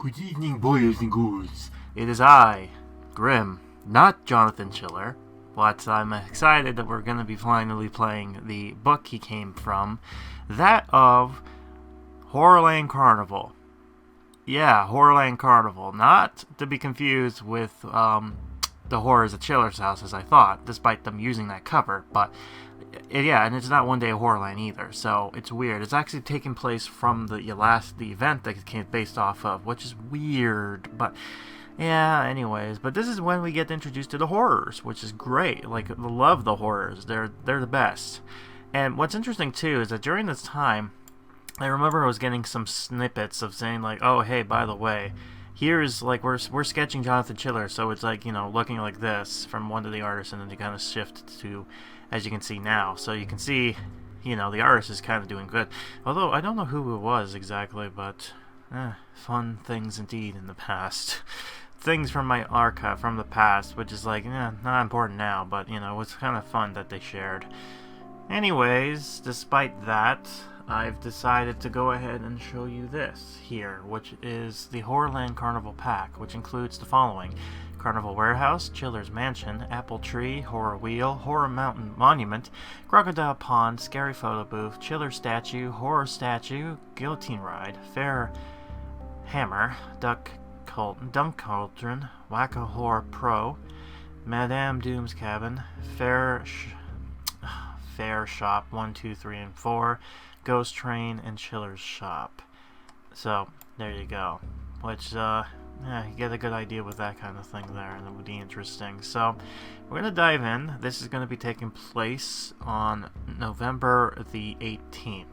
Good evening, boys and ghouls. It is I, Grim, not Jonathan Chiller, but I'm excited that we're going to be finally playing the book he came from, that of Horrorland Carnival. Yeah, Horrorland Carnival, not to be confused with the Horrors at Chiller's House as I thought, despite them using that cover, but yeah, and it's not One Day of Horrorland either, so it's weird. It's actually taking place from the event that it came based off of, which is weird, but yeah, anyways. But this is when we get introduced to the horrors, which is great. Like, I love the horrors. They're the best. And what's interesting, too, is that during this time, I remember I was getting some snippets of saying, like, oh, hey, by the way, here's, like, we're sketching Jonathan Chiller, so it's, like, you know, looking like this from one of the artists, and then you kind of shift to, as you can see now. So you can see, you know, the artist is kind of doing good. Although, I don't know who it was exactly, but fun things indeed in the past. Things from my archive from the past, which is, like, not important now, but, you know, it was kind of fun that they shared. Anyways, despite that, I've decided to go ahead and show you this here, which is the Horrorland Carnival pack, which includes the following: Carnival Warehouse, Chiller's Mansion, Apple Tree, Horror Wheel, Horror Mountain Monument, Crocodile Pond, Scary Photo Booth, Chiller Statue, Horror Statue, Guillotine Ride, Fair Hammer, Dunk Cauldron, Wacko Horror Pro, Madame Doom's Cabin, Fair Shop 1, 2, 3, and 4, Ghost Train, and Chiller's Shop. So, there you go. Which, you get a good idea with that kind of thing there, and it would be interesting. So, we're going to dive in. This is going to be taking place on November the 18th.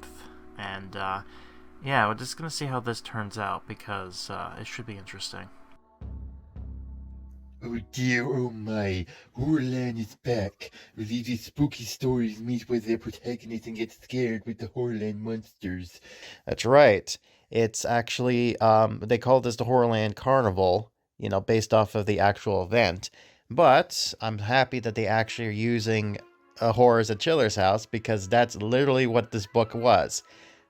And, yeah, we're just going to see how this turns out, because it should be interesting. Oh dear, oh my, Horrorland is back, where these spooky stories meet with their protagonist and get scared with the Horrorland monsters. That's right. It's actually, they call this the Horrorland Carnival, you know, based off of the actual event. But I'm happy that they actually are using Horrors at Chiller's House, because that's literally what this book was.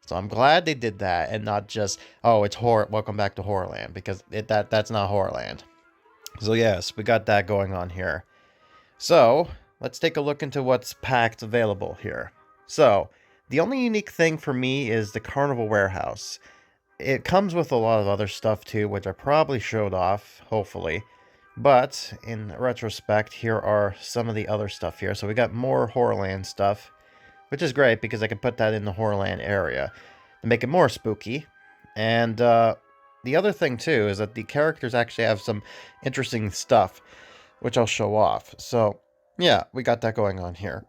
So I'm glad they did that, and not just, oh, it's horror, welcome back to Horrorland, because that's not Horrorland. So yes, we got that going on here. So, let's take a look into what's packed available here. So, the only unique thing for me is the Carnival Warehouse. It comes with a lot of other stuff too, which I probably showed off, hopefully. But, in retrospect, here are some of the other stuff here. So we got more Horrorland stuff, which is great because I can put that in the Horrorland area to make it more spooky. And, the other thing, too, is that the characters actually have some interesting stuff, which I'll show off. So, yeah, we got that going on here.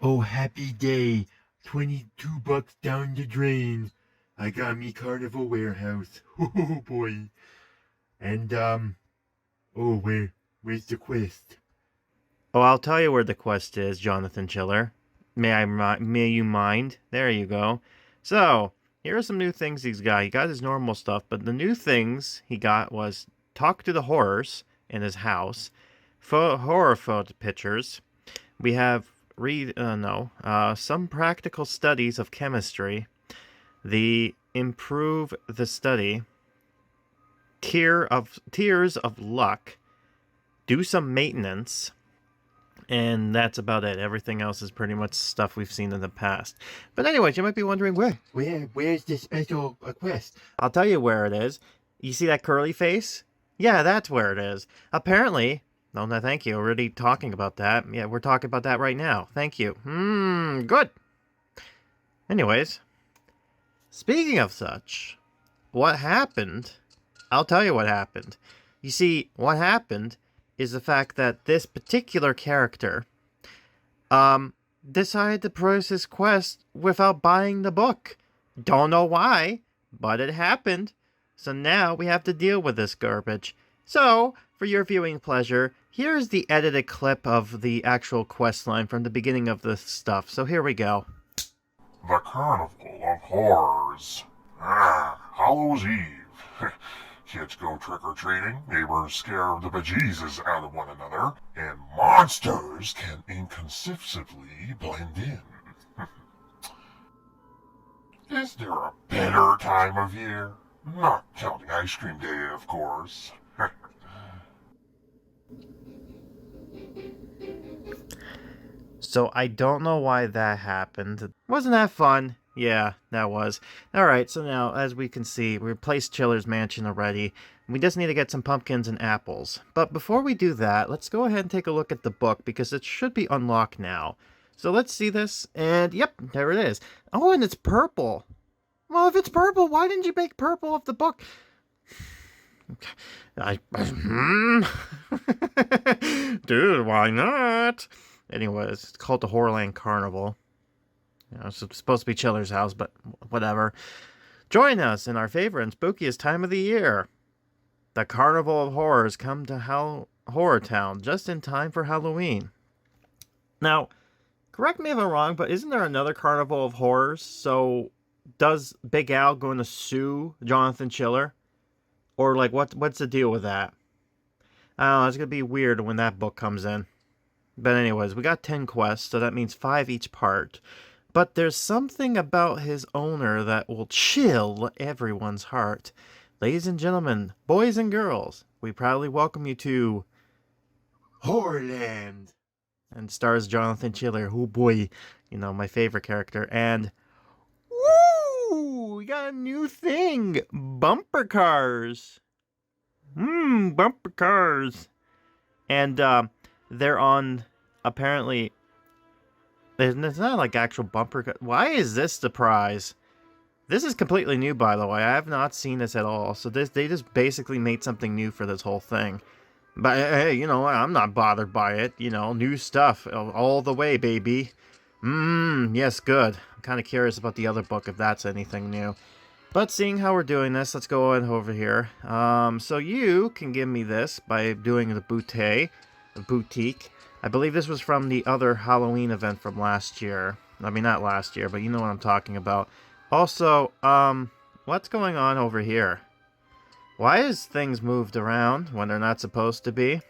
Oh, happy day, $22 down the drain. I got me Carnival Warehouse. Oh boy. And, where's the quest? Oh, I'll tell you where the quest is, Jonathan Chiller. May you mind? There you go. So, here are some new things he's got. He got his normal stuff, but the new things he got was talk to the horrors in his house, horror photo pictures. We have some practical studies of chemistry, the improve the study, tears of luck, do some maintenance. And that's about it. Everything else is pretty much stuff we've seen in the past. But anyways, you might be wondering Where's the special quest? I'll tell you where it is. You see that curly face? Yeah, that's where it is. Apparently, no, thank you. We're already talking about that. Yeah, we're talking about that right now. Thank you. Good. Anyways, speaking of such, what happened? I'll tell you what happened. You see, what happened is the fact that this particular character decided to progress his quest without buying the book. Don't know why, but it happened. So now we have to deal with this garbage. So, for your viewing pleasure, here's the edited clip of the actual quest line from the beginning of this stuff. So here we go. The Carnival of Horrors. Hallows Eve. Kids go trick-or-treating, neighbors scare the bejesus out of one another, and monsters can inconceivably blend in. Is there a better time of year? Not counting ice cream day, of course. So I don't know why that happened. Wasn't that fun? Yeah, that was. Alright, so now, as we can see, we replaced Chiller's Mansion already. We just need to get some pumpkins and apples. But before we do that, let's go ahead and take a look at the book, because it should be unlocked now. So let's see this, and yep, there it is. Oh, and it's purple. Well, if it's purple, why didn't you make purple of the book? Dude, why not? Anyways, it's called the Horrorland Carnival. You know, it's supposed to be Chiller's house, but whatever. Join us in our favorite and spookiest time of the year. The Carnival of Horrors come to HorrorTown just in time for Halloween. Now, correct me if I'm wrong, but isn't there another Carnival of Horrors? So, does Big Al going to sue Jonathan Chiller? Or, like, what's the deal with that? I don't know, it's going to be weird when that book comes in. But anyways, we got 10 quests, so that means 5 each part. But there's something about his owner that will chill everyone's heart. Ladies and gentlemen, boys and girls, we proudly welcome you to Horrorland. And stars Jonathan Chiller. Oh boy, you know, my favorite character. And woo! We got a new thing! Bumper cars! Bumper cars! And they're on, apparently, it's not like actual bumper cars. Why is this the prize? This is completely new, by the way. I have not seen this at all. So they just basically made something new for this whole thing. But hey, you know, I'm not bothered by it. You know, new stuff all the way, baby. Yes, good. I'm kind of curious about the other book, if that's anything new. But seeing how we're doing this, let's go on over here. So you can give me this by doing the boutique. I believe this was from the other Halloween event from last year. I mean, not last year, but you know what I'm talking about. Also, what's going on over here? Why is things moved around when they're not supposed to be?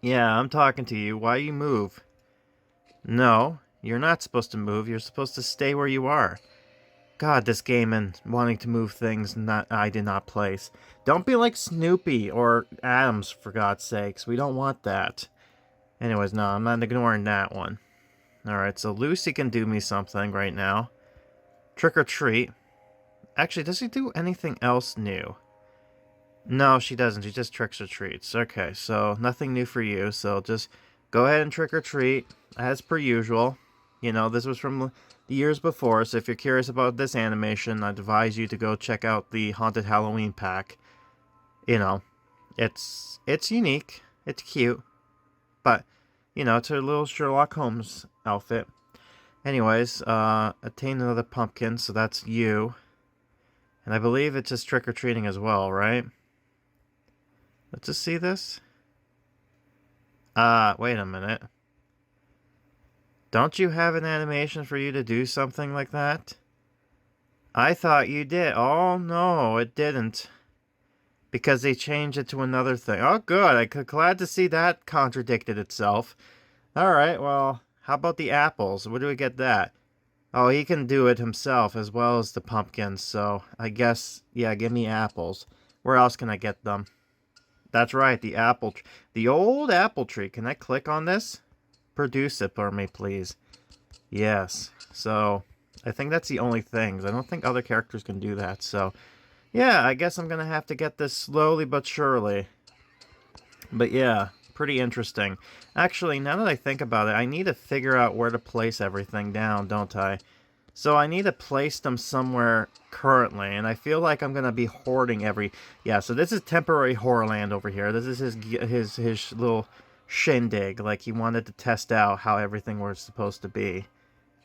Yeah, I'm talking to you. Why you move? No, you're not supposed to move. You're supposed to stay where you are. God, this game and wanting to move things I did not place. Don't be like Snoopy or Adams, for God's sakes. We don't want that. Anyways, no, I'm not ignoring that one. Alright, so Lucy can do me something right now. Trick or treat. Actually, does he do anything else new? No, she doesn't. She just tricks or treats. Okay, so nothing new for you. So just go ahead and trick or treat as per usual. You know, this was from the years before, so if you're curious about this animation, I'd advise you to go check out the Haunted Halloween pack. You know, it's unique. It's cute. But, you know, it's a little Sherlock Holmes outfit. Anyways, attain another pumpkin, so that's you. And I believe it's just trick-or-treating as well, right? Let's just see this. Wait a minute. Don't you have an animation for you to do something like that? I thought you did. Oh, no, it didn't. Because they changed it to another thing. Oh, good. I'm glad to see that contradicted itself. Alright, well, how about the apples? Where do we get that? Oh, he can do it himself as well as the pumpkins, so I guess, yeah, give me apples. Where else can I get them? That's right, the apple tree. The old apple tree. Can I click on this? Produce it for me, please. Yes. So, I think that's the only things. I don't think other characters can do that, so... yeah, I guess I'm gonna have to get this slowly but surely. But yeah, pretty interesting. Actually, now that I think about it, I need to figure out where to place everything down, don't I? So I need to place them somewhere currently, and I feel like I'm gonna be hoarding every... yeah, so this is temporary Horrorland over here. This is his little shindig, like he wanted to test out how everything was supposed to be,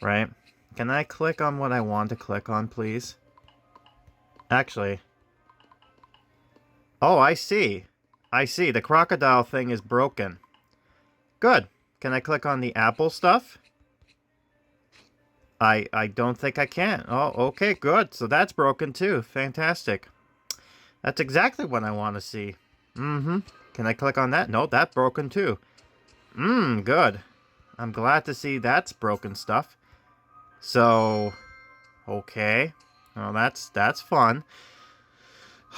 right? Can I click on what I want to click on, please? Actually. Oh, I see. I see. The crocodile thing is broken. Good. Can I click on the apple stuff? I don't think I can. Oh, okay, good. So that's broken too. Fantastic. That's exactly what I want to see. Can I click on that? No, that's broken too. Good. I'm glad to see that's broken stuff. So, okay. Well, that's fun.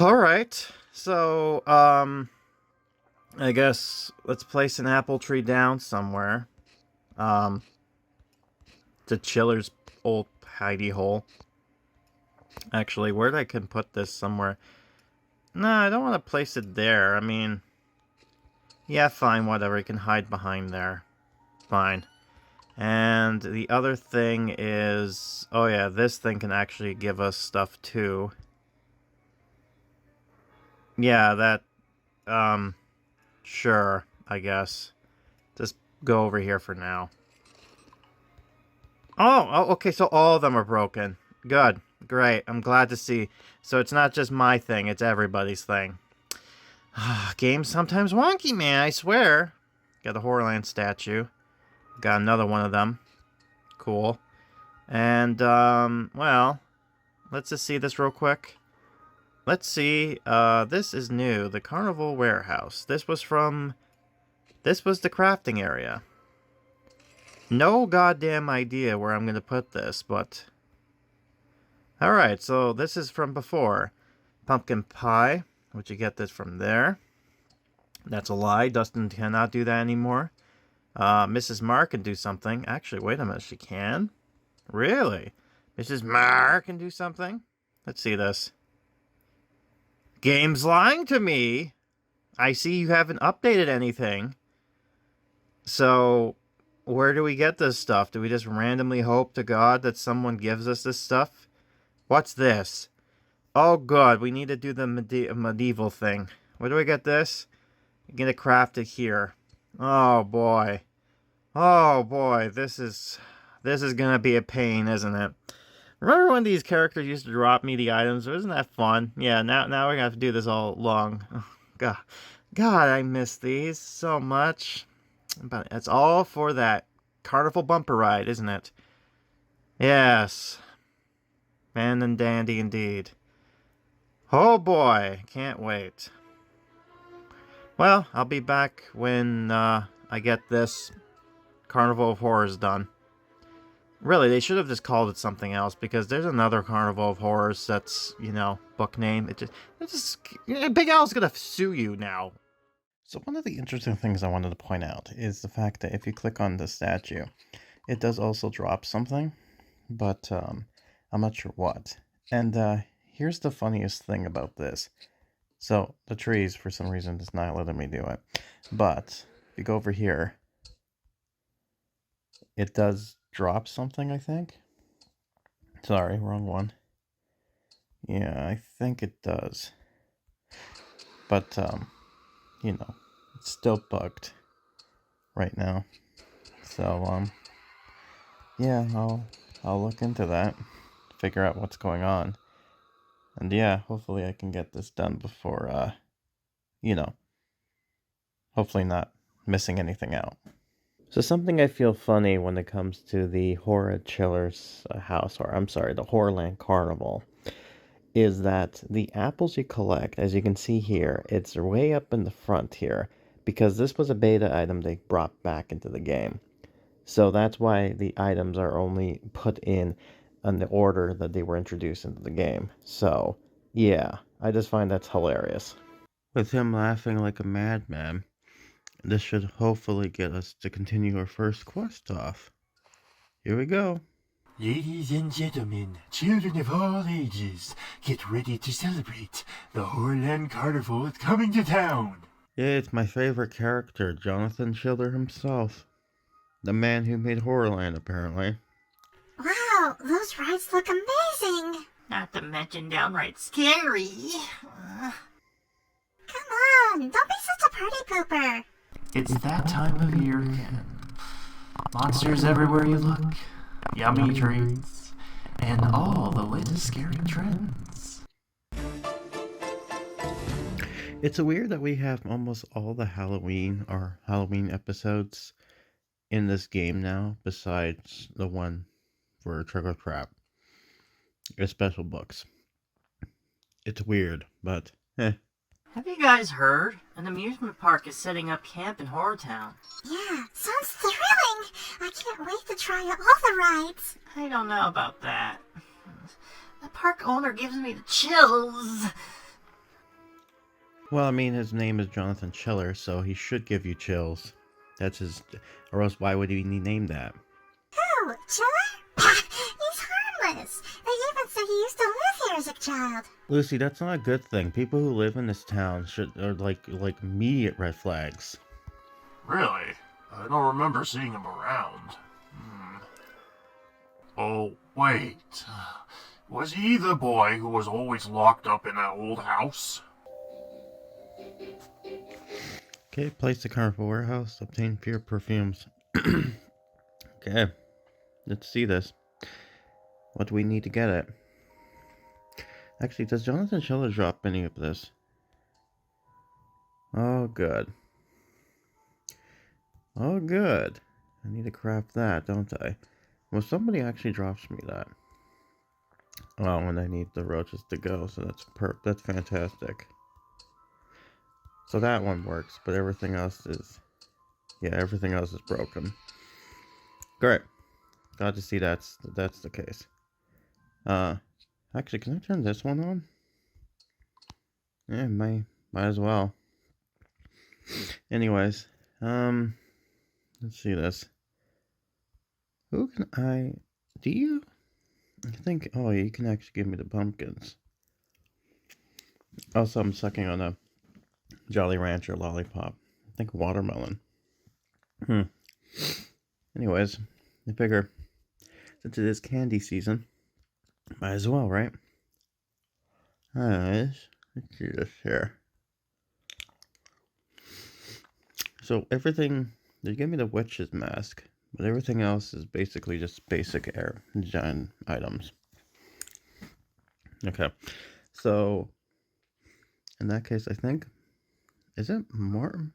Alright, so, I guess let's place an apple tree down somewhere. The Chiller's old hidey hole. Actually, where I can put this somewhere? No, I don't want to place it there. I mean, yeah, fine, whatever. You can hide behind there. Fine. And the other thing is... Oh yeah, this thing can actually give us stuff too. Yeah, that... Sure, I guess. Just go over here for now. Oh, okay, so all of them are broken. Good. Great. I'm glad to see. So it's not just my thing, it's everybody's thing. Game's sometimes wonky, man, I swear. Got a Horrorland statue. Got another one of them. Cool. And, well, let's just see this real quick. Let's see. This is new. The Carnival Warehouse. This was the crafting area. No goddamn idea where I'm going to put this, but... Alright, so this is from before. Pumpkin pie, which you get this from there. That's a lie. Dustin cannot do that anymore. Mrs. Marr can do something. Actually, wait a minute. She can? Really? Mrs. Marr can do something? Let's see this. Game's lying to me. I see you haven't updated anything. So... where do we get this stuff? Do we just randomly hope to God that someone gives us this stuff? What's this? Oh, good. We need to do the medieval thing. Where do I get this? I'm going to craft it here. Oh, boy. Oh, boy. This is going to be a pain, isn't it? Remember when these characters used to drop me the items? Wasn't that fun? Yeah, now we're going to have to do this all along. Oh, God, I miss these so much. But it's all for that carnival bumper ride, isn't it? Yes. Fan and dandy indeed. Oh boy, can't wait. Well, I'll be back when I get this Carnival of Horrors done. Really, they should have just called it something else, because there's another Carnival of Horrors that's, you know, book name. Big Al's gonna sue you now. So one of the interesting things I wanted to point out is the fact that if you click on the statue, it does also drop something, but I'm not sure what. And here's the funniest thing about this. So the trees, for some reason, is not letting me do it. But if you go over here, it does drop something, I think. Sorry, wrong one. Yeah, I think it does. But, you know, it's still bugged right now. So, yeah, I'll look into that, figure out what's going on. And yeah, hopefully I can get this done before, you know, hopefully not missing anything out. So something I feel funny when it comes to the Horror Chiller's house, or I'm sorry, the Horrorland Carnival, is that the apples you collect, as you can see here, it's way up in the front here, because this was a beta item they brought back into the game. So that's why the items are only put in the order that they were introduced into the game. So, yeah, I just find that's hilarious. With him laughing like a madman, this should hopefully get us to continue our first quest off. Here we go. Ladies and gentlemen, children of all ages, get ready to celebrate. The Horrorland Carnival is coming to town. Yeah, it's my favorite character, Jonathan Schiller himself. The man who made Horrorland, apparently. Wow, those rides look amazing! Not to mention downright scary. Come on, don't be such a party pooper. It's that time of year again. Monsters everywhere you look, yummy treats, and all the latest scary trends. It's weird that we have almost all the Halloween episodes in this game now, besides the one for Trick or Trap. It's special books. It's weird, but Have you guys heard? An amusement park is setting up camp in HorrorTown. Yeah, sounds thrilling. I can't wait to try all the rides. I don't know about that. The park owner gives me the chills. Well, I mean, his name is Jonathan Chiller, so he should give you chills. That's his... Or else why would he name that? Who? Chiller? He's harmless. They even say he used to live here as a child. Lucy, that's not a good thing. People who live in this town are like immediate red flags. Really? I don't remember seeing him around. Oh, wait. Was he the boy who was always locked up in that old house? Okay, place the carnival warehouse, obtain pure perfumes. Okay, let's see this. What do we need to get it? Actually, does Jonathan Schiller drop any of this? Oh, good. Oh, good. I need to craft that, don't I? Well, somebody actually drops me that. Oh, and I need the roaches to go, so that's fantastic. So that one works, but everything else is... Yeah, everything else is broken. Great. Glad to see that's the case. Actually, can I turn this one on? Yeah, might as well. Anyways, let's see this. Who can I... Do you... I think... Oh, you can actually give me the pumpkins. Also, I'm sucking on a Jolly Rancher lollipop. I think watermelon. Anyways, I figure since it is candy season, might as well, right? Anyways, let's see this here. So everything, they give me the witch's mask, but everything else is basically just basic air giant items. Okay, so in that case, I think, is it Morton?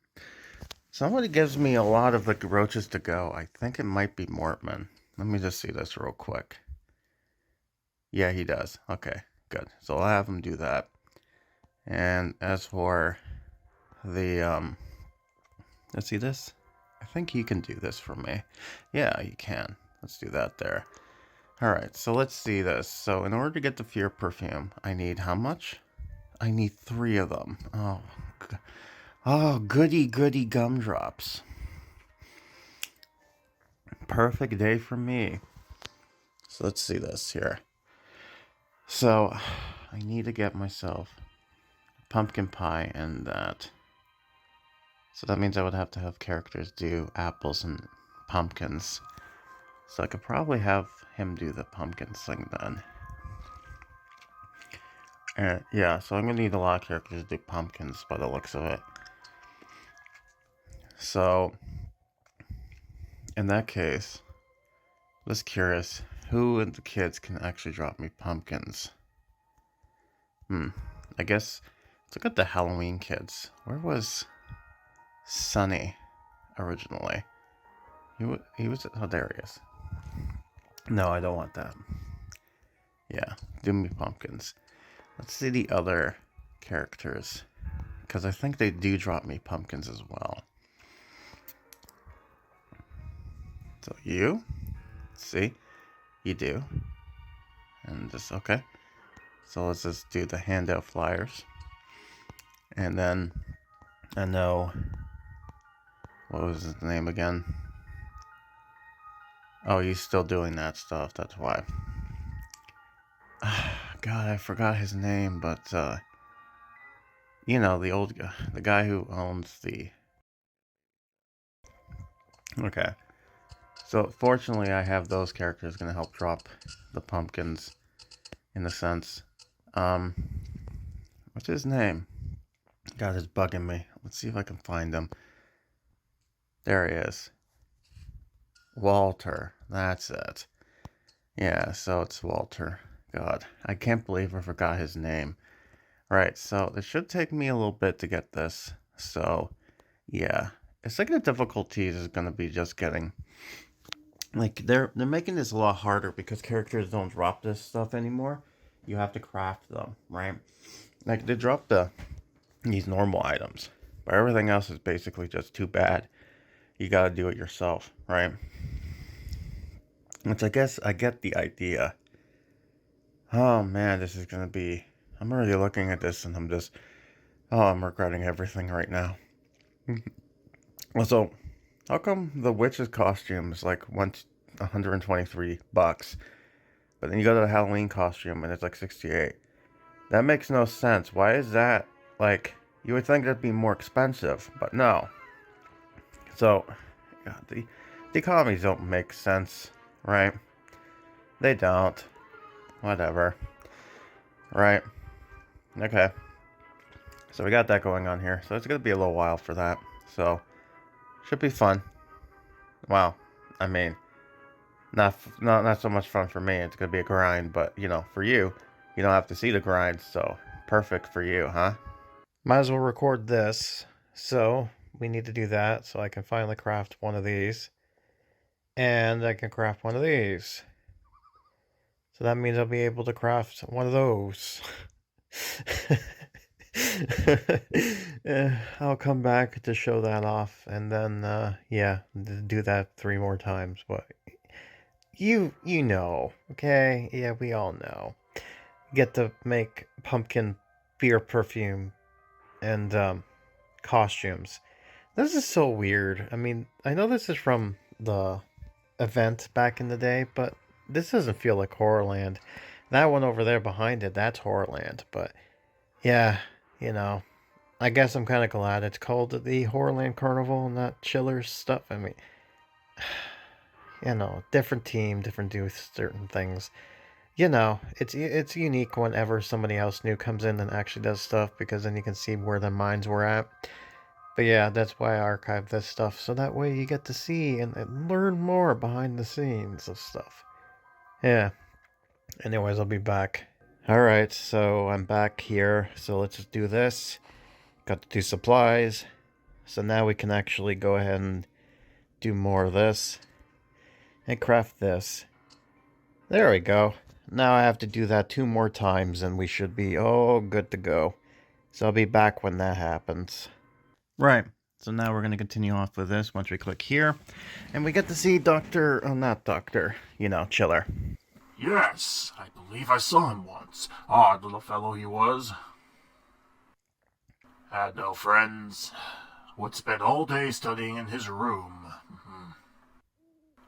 Somebody gives me a lot of the roaches to go. I think it might be Mortman. Let me just see this real quick. Yeah, he does. Okay, good. So I'll have him do that. And as for the, let's see this. I think you can do this for me. Yeah, you can. Let's do that there. Alright, so let's see this. So in order to get the Fear Perfume, I need how much? I need 3 of them. Oh, goody gumdrops. Perfect day for me. So let's see this here. So I need to get myself pumpkin pie and that. So that means I would have to have characters do apples and pumpkins. So I could probably have him do the pumpkins thing then. And yeah, so I'm gonna need a lot of characters to do pumpkins by the looks of it. So in that case, just curious, who in the kids can actually drop me pumpkins? I guess let's look at the Halloween kids. Where was Sunny originally? He was, oh, there he is. No, I don't want that. Yeah, do me pumpkins. Let's see the other characters, because I think they do drop me pumpkins as well. So you, see, you do. And just, okay. So let's just do the handout flyers. And then, I know, what was his name again? Oh, he's still doing that stuff, that's why. God, I forgot his name, but, you know, the guy who owns the... Okay. So, fortunately, I have those characters going to help drop the pumpkins, in a sense. What's his name? God, it's bugging me. Let's see if I can find him. There he is. Walter. That's it. Yeah, so it's Walter. God, I can't believe I forgot his name. Right, so it should take me a little bit to get this. So, yeah. It's like the difficulties is going to be just getting... Like, they're making this a lot harder because characters don't drop this stuff anymore. You have to craft them, right? Like, they drop these normal items. But everything else is basically just too bad. You gotta do it yourself, right? Which I guess I get the idea. Oh man, this is gonna be... I'm already looking at this and I'm just... Oh, I'm regretting everything right now. Also, how come the witch's costume is like $123, but then you go to the Halloween costume and it's like 68? That makes no sense. Why is that? Like, you would think that'd be more expensive, but no. So, yeah, the economies don't make sense, right? They don't. Whatever. Right? Okay. So we got that going on here. So it's gonna be a little while for that. So, should be fun. Well, I mean, not so much fun for me. It's gonna be a grind, but you know, for you, you don't have to see the grind. So perfect for you, huh? Might as well record this. So we need to do that so I can finally craft one of these, and I can craft one of these. So that means I'll be able to craft one of those. I'll come back to show that off, and then yeah, do that 3 more times. But you know, okay? Yeah, we all know. Get to make pumpkin beer perfume and costumes. This is so weird. I mean, I know this is from the event back in the day, but this doesn't feel like Horrorland. That one over there behind it, that's Horrorland. But yeah, you know, I guess I'm kind of glad it's called the Horrorland Carnival and not Chiller's stuff. I mean, you know, different team, different do certain things. You know, it's unique whenever somebody else new comes in and actually does stuff, because then you can see where their minds were at. But yeah, that's why I archive this stuff, so that way you get to see and learn more behind the scenes of stuff. Yeah. Anyways, I'll be back. Alright, so I'm back here, so let's just do this. Got the 2 supplies. So now we can actually go ahead and do more of this. And craft this. There we go. Now I have to do that 2 more times and we should be all good to go. So I'll be back when that happens. Right. So now we're going to continue off with this once we click here. And we get to see not Doctor, you know, Chiller. Yes, I believe I saw him once. Odd little fellow he was. Had no friends. Would spend all day studying in his room.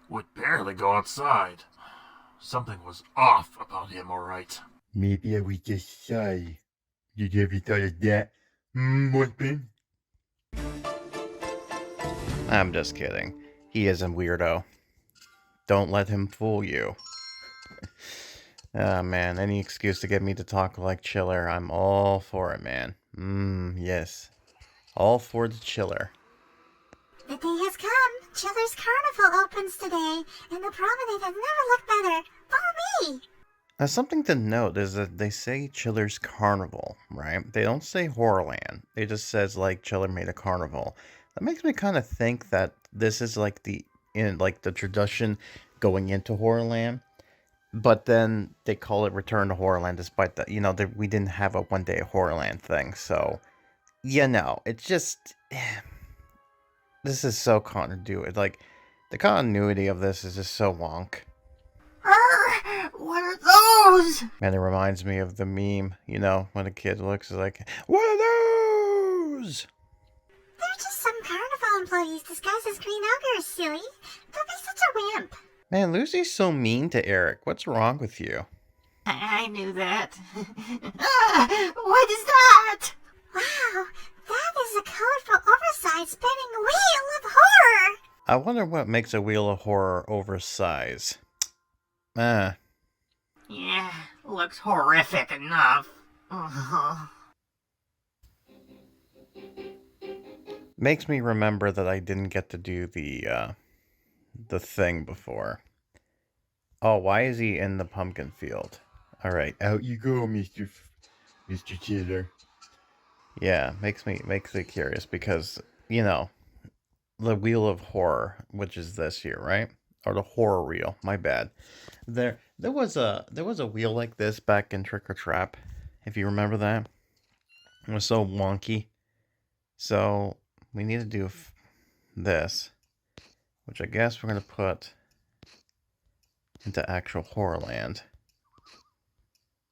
Would barely go outside. Something was off about him, all right. Maybe I was just shy. Did you ever thought of that, husband? I'm just kidding. He is a weirdo. Don't let him fool you. Ah, man, any excuse to get me to talk like Chiller, I'm all for it, man. Yes. All for the Chiller. The day has come. Chiller's Carnival opens today, and the promenade has never looked better. Follow me! Now, something to note is that they say Chiller's Carnival, right? They don't say Horrorland. It just says, like, Chiller made a carnival. That makes me kind of think that this is, like, the tradition going into Horrorland. But then they call it Return to Horrorland, despite that, you know, we didn't have a one-day Horrorland thing. So, you know, it's just... This is so continuity. Like, the continuity of this is just so wonk. What are those? And it reminds me of the meme, you know, when a kid looks like, what are those? They're just some carnival employees disguised as green ogres, silly. Don't be such a wimp. Man, Lucy's so mean to Eric. What's wrong with you? I knew that. What is that? Wow, that is a code for oversized spinning wheel of horror. I wonder what makes a wheel of horror oversize. Yeah, looks horrific enough. Makes me remember that I didn't get to do the thing before. Oh, why is he in the pumpkin field? Alright. Out you go, Mr. Chiller. Yeah, makes me curious because, you know, the wheel of horror, which is this here, right? Or the horror reel, my bad. There was a wheel like this back in Trick or Trap, if you remember that. It was so wonky. So we need to do this, which I guess we're gonna put into actual Horrorland,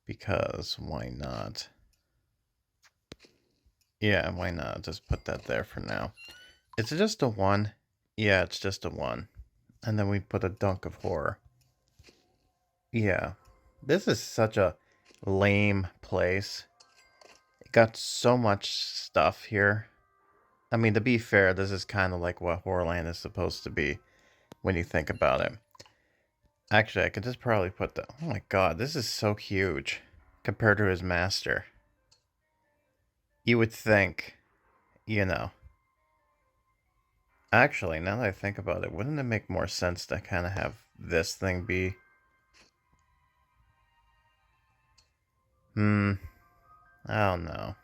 because why not? Yeah, why not? Just put that there for now. Is it just a 1? Yeah, it's just a 1. And then we put a dunk of horror. Yeah. This is such a lame place. It got so much stuff here. I mean, to be fair, this is kind of like what Horrorland is supposed to be when you think about it. Actually, I could just probably put the... Oh my god, this is so huge compared to his master. You would think, you know... Actually, now that I think about it, wouldn't it make more sense to kind of have this thing be... I don't know.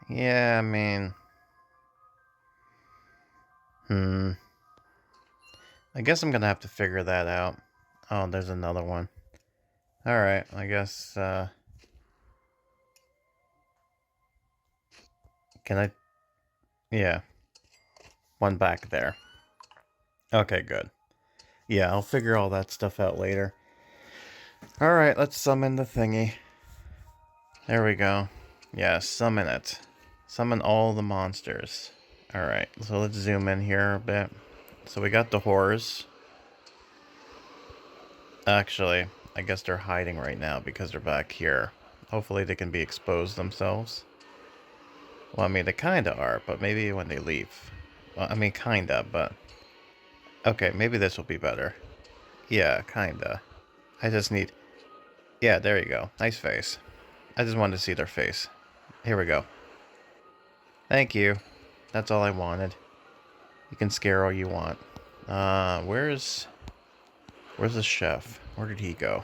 Yeah, I mean... I guess I'm gonna have to figure that out. Oh, there's another one. Alright, I guess, Can I... Yeah. One back there. Okay, good. Yeah, I'll figure all that stuff out later. Alright, let's summon the thingy. There we go. Yeah, summon it. Summon all the monsters. Alright, so let's zoom in here a bit. So we got the horrors. Actually, I guess they're hiding right now because they're back here. Hopefully they can be exposed themselves. Well, I mean, they kinda are, but maybe when they leave. Well, I mean, kinda, but... Okay, maybe this will be better. Yeah, kinda. I just need... Yeah, there you go. Nice face. I just wanted to see their face. Here we go. Thank you. That's all I wanted. You can scare all you want. Where's the chef? Where did he go?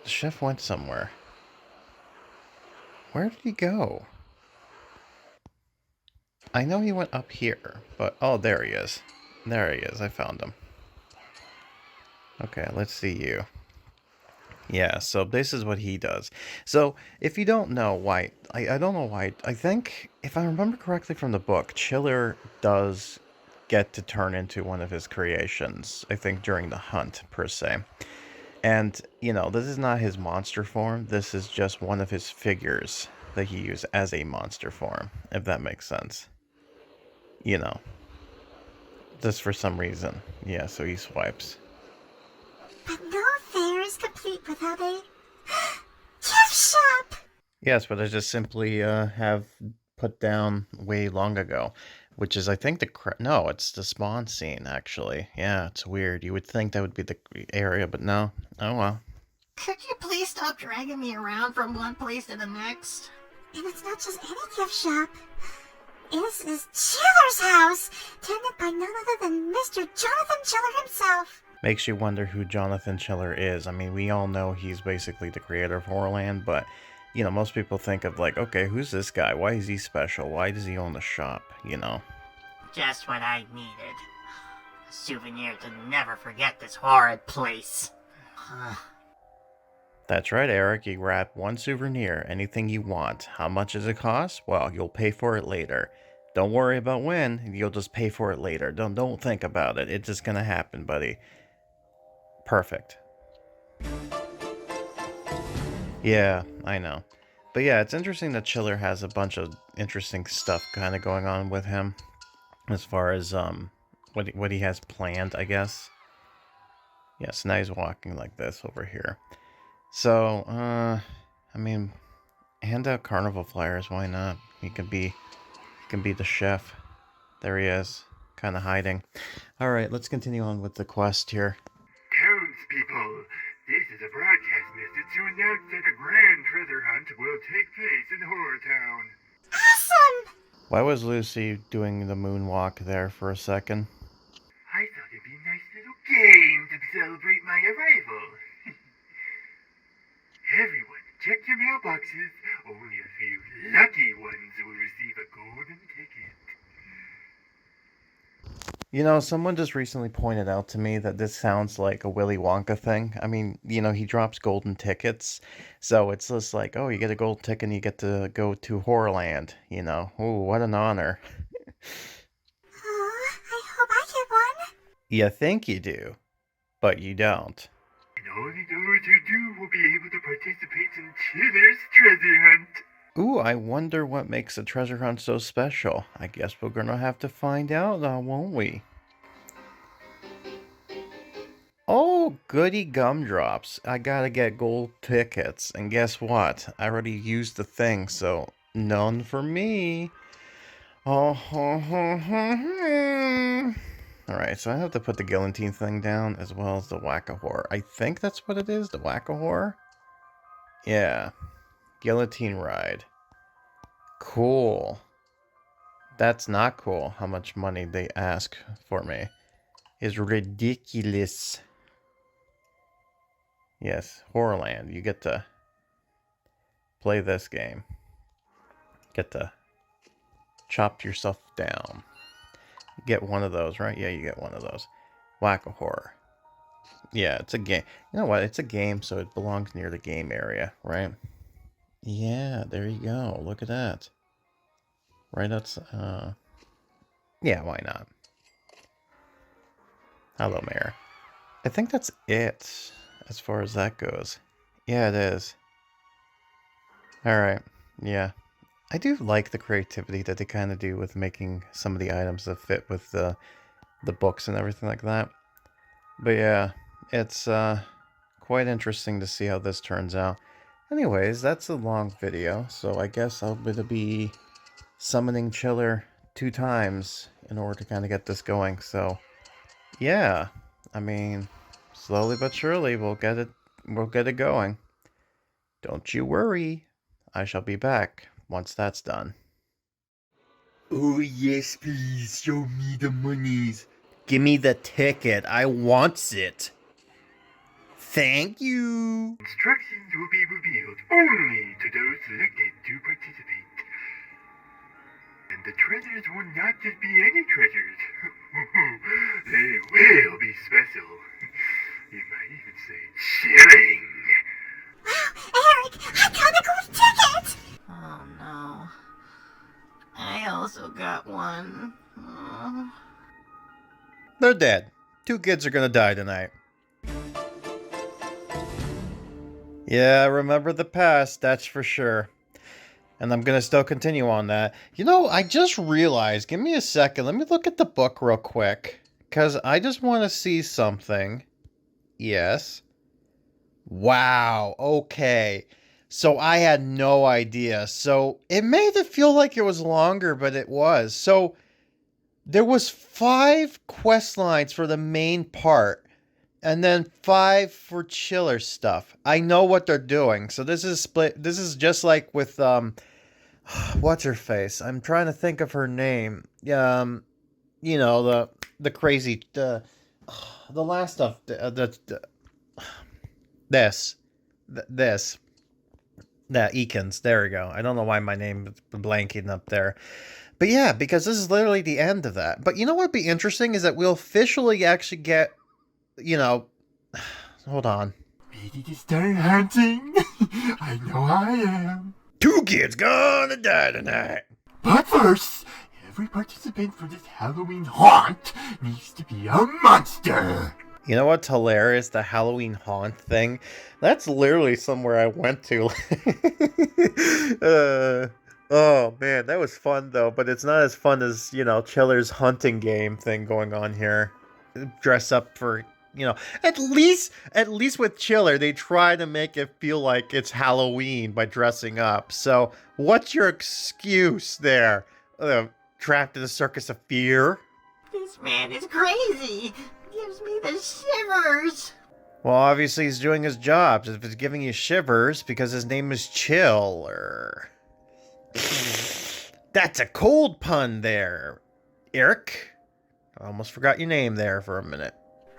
The chef went somewhere. Where did he go? I know he went up here, but... Oh, there he is. There he is. I found him. Okay, let's see you. Yeah, so this is what he does. So, if you don't know why... I don't know why... I think, if I remember correctly from the book, Chiller does get to turn into one of his creations. I think during the hunt, per se. And, you know, this is not his monster form. This is just one of his figures that he used as a monster form, if that makes sense. You know. Just for some reason. Yeah, so he swipes. But no fair is complete without a gift shop. Yes, but I just simply have put down way long ago. Which is, I think, no, it's the spawn scene, actually. Yeah, it's weird. You would think that would be the area, but no. Oh, well. Could you please stop dragging me around from one place to the next? And it's not just any gift shop. This is Chiller's house, tended by none other than Mr. Jonathan Chiller himself. Makes you wonder who Jonathan Chiller is. I mean, we all know he's basically the creator of Horrorland, but, you know, most people think of, like, okay, who's this guy? Why is he special? Why does he own the shop? You know? Just what I needed. A souvenir to never forget this horrid place. That's right, Eric. You grab one souvenir, anything you want. How much does it cost? Well, you'll pay for it later. Don't worry about when. You'll just pay for it later. Don't think about it. It's just gonna happen, buddy. Perfect. Yeah, I know. But yeah, it's interesting that Chiller has a bunch of interesting stuff kind of going on with him. As far as what he has planned, I guess. Yes, now he's walking like this over here. So, I mean, hand out carnival flyers, why not? He can be the chef. There he is, kind of hiding. Alright, let's continue on with the quest here. Townspeople, this is a broadcast message to announce that a grand treasure hunt will take place in Horrortown. Awesome! Why was Lucy doing the moonwalk there for a second? I thought it'd be a nice little game to celebrate my arrival. Everyone, check your mailboxes. Only a few lucky ones will receive a golden ticket. You know, someone just recently pointed out to me that this sounds like a Willy Wonka thing. I mean, you know, he drops golden tickets. So it's just like, oh, you get a gold ticket and you get to go to Horrorland, you know. Ooh, what an honor. Oh, I hope I get one. You think you do, but you don't. And only those who do will be able to participate in Chiller's treasure hunt. Ooh, I wonder what makes the treasure hunt so special. I guess we're gonna have to find out now, won't we? Oh, goody gumdrops. I gotta get gold tickets. And guess what? I already used the thing, so none for me. Oh, Alright, so I have to put the guillotine thing down as well as the whack-a-horror. I think that's what it is, the whack-a-horror? Yeah. Guillotine ride. Cool. That's not cool. How much money they ask for me is ridiculous. Yes, Horrorland. You get to play this game. Get to chop yourself down. You get one of those, right? Yeah, you get one of those. Whack-a-horror. Yeah, it's a game. You know what? It's a game, so it belongs near the game area, right? Yeah, there you go. Look at that. Right outside. Yeah, why not? Hello, Mayor. I think that's it as far as that goes. Yeah, it is. Alright, yeah. I do like the creativity that they kind of do with making some of the items that fit with the books and everything like that. But yeah, it's quite interesting to see how this turns out. Anyways, that's a long video, so I guess I'm going to be summoning Chiller 2 times in order to kind of get this going. So, yeah, I mean, slowly but surely we'll get it going. Don't you worry. I shall be back once that's done. Oh yes, please, show me the monies. Give me the ticket. I wants it. Thank you. Instructions will be revealed only to those selected to participate. And the treasures will not just be any treasures. They will be special. You might even say chilling. Wow, Eric, I got a gold ticket! Oh no. I also got one. Oh. They're dead. 2 kids are gonna die tonight. Yeah, remember the past, that's for sure. And I'm gonna still continue on that. You know, I just realized, give me a second, let me look at the book real quick. Because I just want to see something. Yes. Wow, okay. So I had no idea. So it made it feel like it was longer, but it was. So there was 5 quest lines for the main part. And then 5 for chiller stuff. I know what they're doing. So this is split. This is just like with what's her face? I'm trying to think of her name. You know, the crazy the last stuff. This Eakins. There we go. I don't know why my name is blanking up there. But yeah, because this is literally the end of that. But you know what would be interesting is that we'll officially actually get, you know, hold on. Ready to start hunting? I know I am. 2 kids gonna die tonight. But first, every participant for this Halloween haunt needs to be a monster. You know what's hilarious? The Halloween haunt thing. That's literally somewhere I went to. Oh man, that was fun though. But it's not as fun as, you know, Chiller's hunting game thing going on here. Dress up for, you know, at least with Chiller, they try to make it feel like it's Halloween by dressing up. So what's your excuse there? Trapped in a circus of fear? This man is crazy. Gives me the shivers. Well, obviously he's doing his job. If it's giving you shivers because his name is Chiller. That's a cold pun there, Eric. I almost forgot your name there for a minute.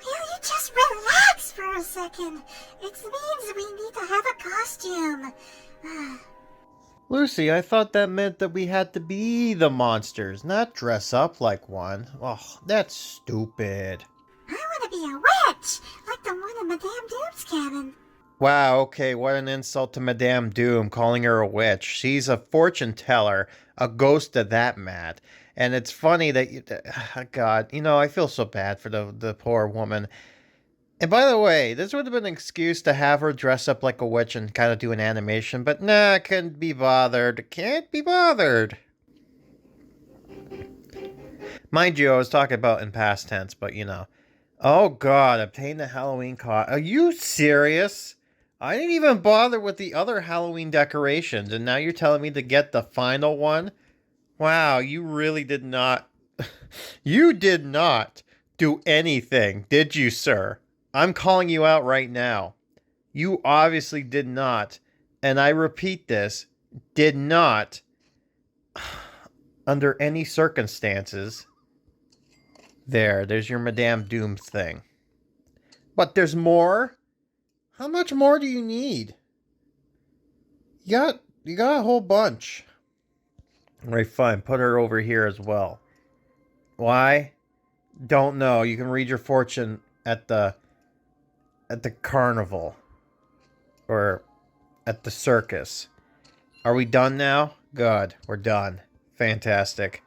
Will you just relax for a second? It means we need to have a costume. Lucy, I thought that meant that we had to be the monsters, not dress up like one. Oh, that's stupid. I want to be a witch, like the one in Madame Doom's cabin. Wow, okay, what an insult to Madame Doom, calling her a witch. She's a fortune teller, a ghost of that, Matt. And it's funny that, God, you know, I feel so bad for the poor woman. And by the way, this would have been an excuse to have her dress up like a witch and kind of do an animation, but nah, couldn't be bothered. Can't be bothered. Mind you, I was talking about in past tense, but you know. Oh god, obtain the Halloween costume. Are you serious? I didn't even bother with the other Halloween decorations, and now you're telling me to get the final one? Wow, you really did not... you did not do anything, did you, sir? I'm calling you out right now. You obviously did not, and I repeat this, did not, under any circumstances... There's your Madame Doom thing. But there's more? How much more do you need? You got a whole bunch. Alright, fine. Put her over here as well. Why? Don't know. You can read your fortune at the carnival. Or at the circus. Are we done now? Good. We're done. Fantastic.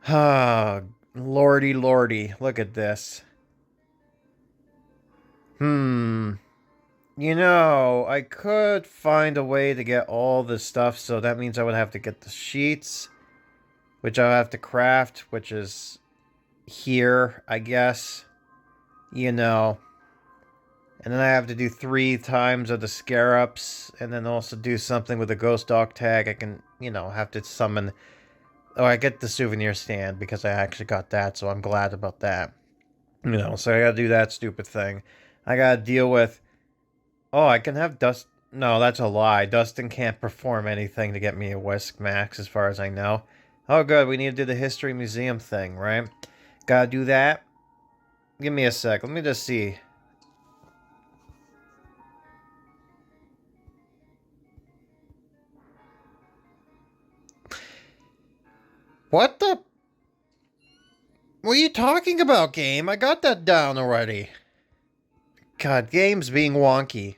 Ah, lordy, lordy. Look at this. You know, I could find a way to get all this stuff, so that means I would have to get the sheets, which I'll have to craft, which is here, I guess. You know. And then I have to do 3 times of the scarabs, and then also do something with the ghost dog tag. I can, you know, have to summon... Oh, I get the souvenir stand because I actually got that, so I'm glad about that. You know, so I gotta do that stupid thing. I gotta deal with... Oh, I can have Dust... No, that's a lie. Dustin can't perform anything to get me a Whisk Max, as far as I know. Oh, good. We need to do the History Museum thing, right? Gotta do that. Give me a sec. Let me just see. What the... What are you talking about, game? I got that down already. God, game's being wonky.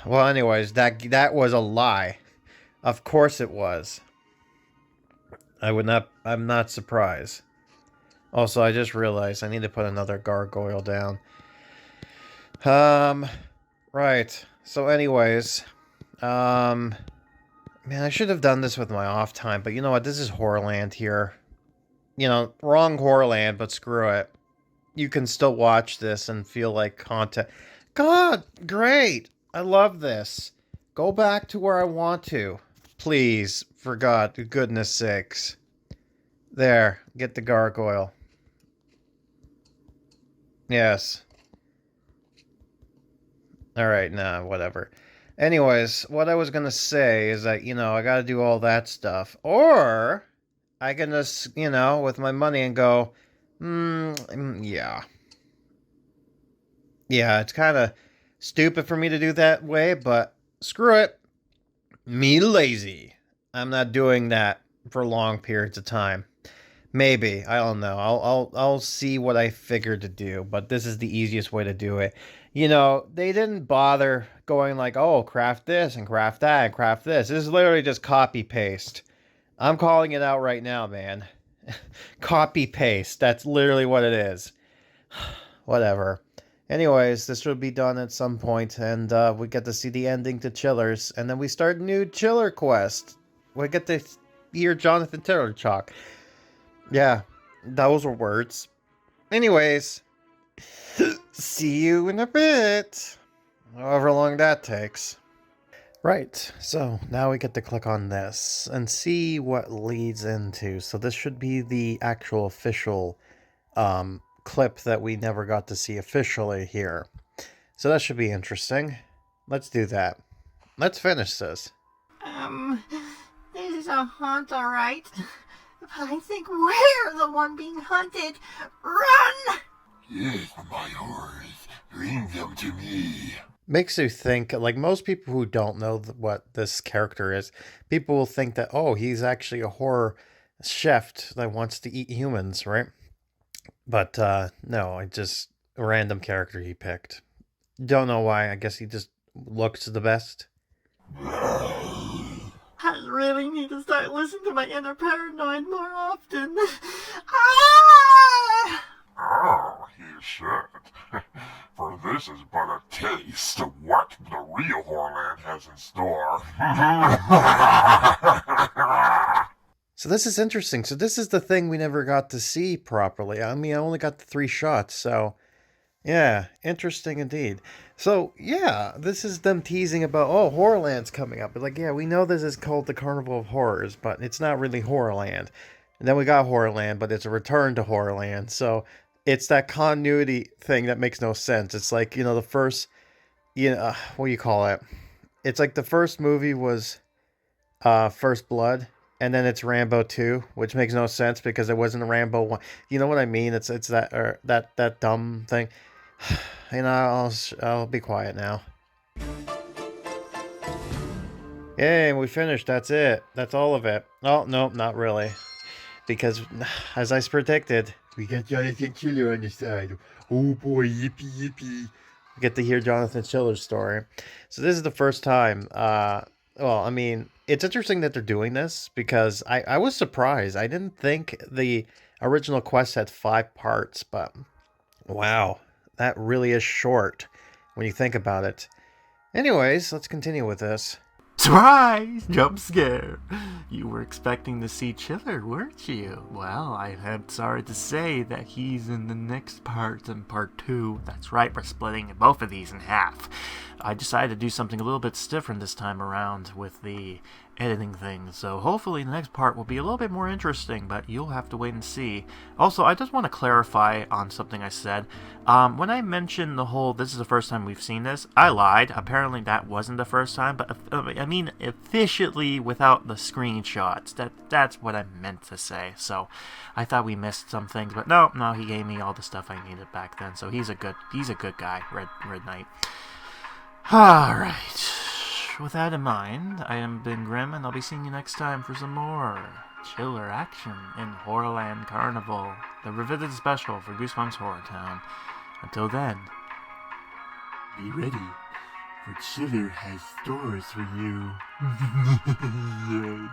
Well, anyways, that was a lie. Of course it was. I'm not surprised. Also, I just realized I need to put another gargoyle down. Right. So anyways, man, I should have done this with my off time, but you know what? This is Horrorland here. You know, wrong Horrorland, but screw it. You can still watch this and feel like content. God, great. I love this. Go back to where I want to. Please, for goodness sakes. There, get the gargoyle. Yes. Alright, nah, whatever. Anyways, what I was gonna say is that, you know, I gotta do all that stuff. Or, I can just, you know, with my money and go, yeah. Yeah, it's kind of stupid for me to do that way, but screw it. Me lazy. I'm not doing that for long periods of time. Maybe, I don't know. I'll see what I figured to do, but this is the easiest way to do it. You know, they didn't bother going like, oh, craft this and craft that and craft this. This is literally just copy paste. I'm calling it out right now, man. Copy paste. That's literally what it is. Whatever. Anyways, this will be done at some point, and we get to see the ending to Chillers, and then we start a new Chiller quest. We get to hear Jonathan Taylor talk. Yeah, those were words. Anyways, see you in a bit. However long that takes. Right, so now we get to click on this and see what leads into. So this should be the actual official clip that we never got to see officially here. So that should be interesting. Let's do that. Let's finish this. This is a haunt, alright. But I think we're the one being hunted. Run! Yes, my horrors, bring them to me. Makes you think, like most people who don't know what this character is, people will think that, oh, he's actually a horror chef that wants to eat humans, right? But no, it's just a random character he picked. Don't know why. I guess he just looks the best. I really need to start listening to my inner paranoid more often. Ah! Oh, you should. For this is but a taste of what the real Horrorland has in store. So this is interesting. So this is the thing we never got to see properly. I mean, I only got the 3 shots, so yeah, interesting indeed. So yeah, this is them teasing about, oh, Horrorland's coming up. But like, yeah, we know this is called the Carnival of Horrors, but it's not really Horrorland. And then we got Horrorland, but it's a return to Horrorland. So it's that continuity thing that makes no sense. It's like, the first, what do you call it? It's like the first movie was First Blood, and then it's Rambo 2, which makes no sense because it wasn't Rambo 1. You know what I mean? It's that dumb thing. I'll be quiet now. Yay, we finished. That's it. That's all of it. Oh, no, not really. Because, as I predicted, We got Jonathan Chiller on the side. Oh boy, yippee yippee. we get to hear Jonathan Chiller's story. So this is the first time. It's interesting that they're doing this because I was surprised. I didn't think the original quest had 5 parts, but wow, that really is short when you think about it. Anyways, let's continue with this. Surprise! Jump scare! You were expecting to see Chiller, weren't you? Well, I am sorry to say that he's in the next part, in part 2. That's right, we're splitting both of these in half. I decided to do something a little bit different this time around with the editing thing, so hopefully the next part will be a little bit more interesting, but you'll have to wait and see. Also, I just want to clarify on something I said. When I mentioned the whole, this is the first time we've seen this, I lied. Apparently that wasn't the first time, but I mean officially without the screenshots. That's what I meant to say. So I thought we missed some things, but no, he gave me all the stuff I needed back then. So he's a good guy, Red Knight. Alright, with that in mind, I am Ben Grimm, and I'll be seeing you next time for some more chiller action in Horrorland Carnival, the revisited special for Goosebumps HorrorTown. Until then, Be ready, for Chiller has stores for you. Yes.